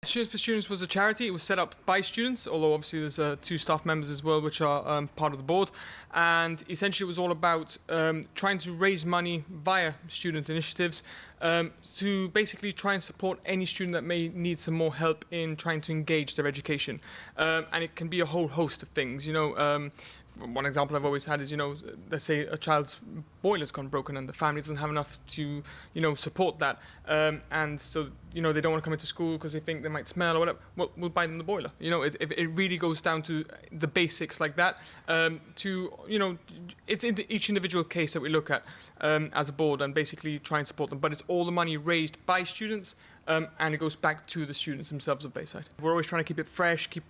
Students for Students was a charity. It was set up by students, although obviously there's 2 staff members as well, which are part of the board. And essentially it was all about trying to raise money via student initiatives to basically try and support any student that may need some more help in trying to engage their education. And it can be a whole host of things, one example I've always had is, let's say a child's boiler's gone broken and the family doesn't have enough to, support that. And so, they don't want to come into school because they think they might smell or whatever. Well, we'll buy them the boiler. It really goes down to the basics like that. It's in each individual case that we look at as a board and basically try and support them. But it's all the money raised by students and it goes back to the students themselves of Bayside. We're always trying to keep it fresh, keep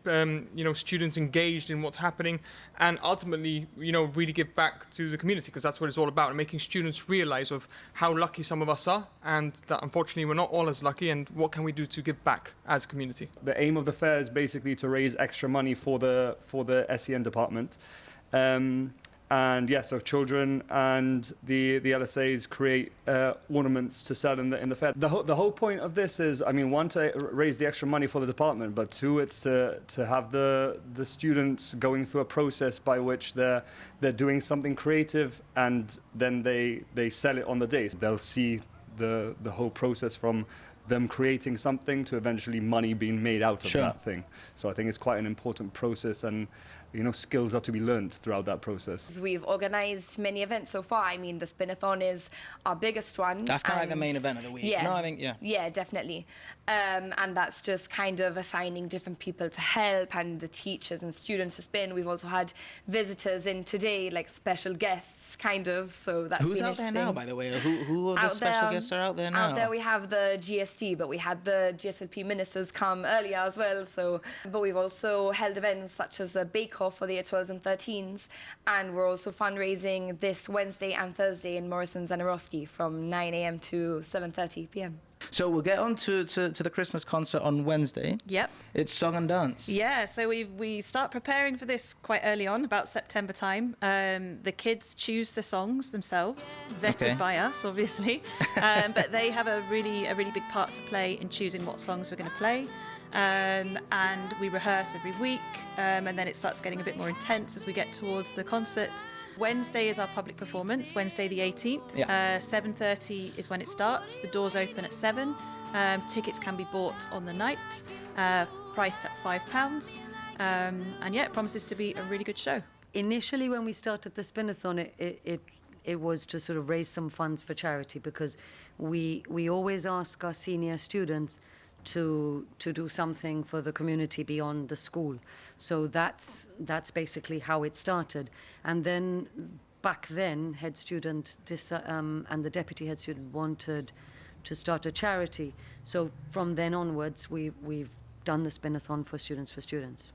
students engaged in what's happening, and ultimately, really give back to the community, because that's what it's all about, and making students realise of how lucky some of us are, and that unfortunately we're not all as lucky, and what can we do to give back as a community. The aim of the fair is basically to raise extra money for the SEN department. And yes, so children and the LSAs create ornaments to sell in the fair. The whole point of this is, one, to raise the extra money for the department, but 2, it's to have the students going through a process by which they're doing something creative, and then they sell it on the day. They'll see the whole process from them creating something to eventually money being made out of that thing. So I think it's quite an important process, and skills are to be learned throughout that process. We've organised many events so far. The spinathon is our biggest one. That's kind of like the main event of the week. Yeah, no, I think, yeah. Yeah, definitely. And that's just kind of assigning different people to help, and the teachers and students to spin. We've also had visitors in today, like special guests, kind of. So that's Who's been out there now, by the way? Who are the special guests are out there now? Out there we have the GST, but we had the GSLP ministers come earlier as well. But we've also held events such as a bake-off for the year 12s and 13s, and we're also fundraising this Wednesday and Thursday in Morrison's and Eroski from 9 a.m. to 7:30 p.m. So we'll get on to the Christmas concert on Wednesday. Yep. It's song and dance. Yeah, so we start preparing for this quite early on, about September time. The kids choose the songs themselves, vetted by us, obviously. But they have a really big part to play in choosing what songs we're going to play. And we rehearse every week, and then it starts getting a bit more intense as we get towards the concert. Wednesday is our public performance, Wednesday the 18th. Yeah. 7:30 is when it starts. The doors open at 7. Tickets can be bought on the night, priced at £5. And yeah, it promises to be a really good show. Initially, when we started the spinathon, it was to sort of raise some funds for charity, because we always ask our senior students to do something for the community beyond the school. So that's basically how it started. And then back then, head student and the deputy head student wanted to start a charity. So from then onwards, we've done the spinathon for Students for Students.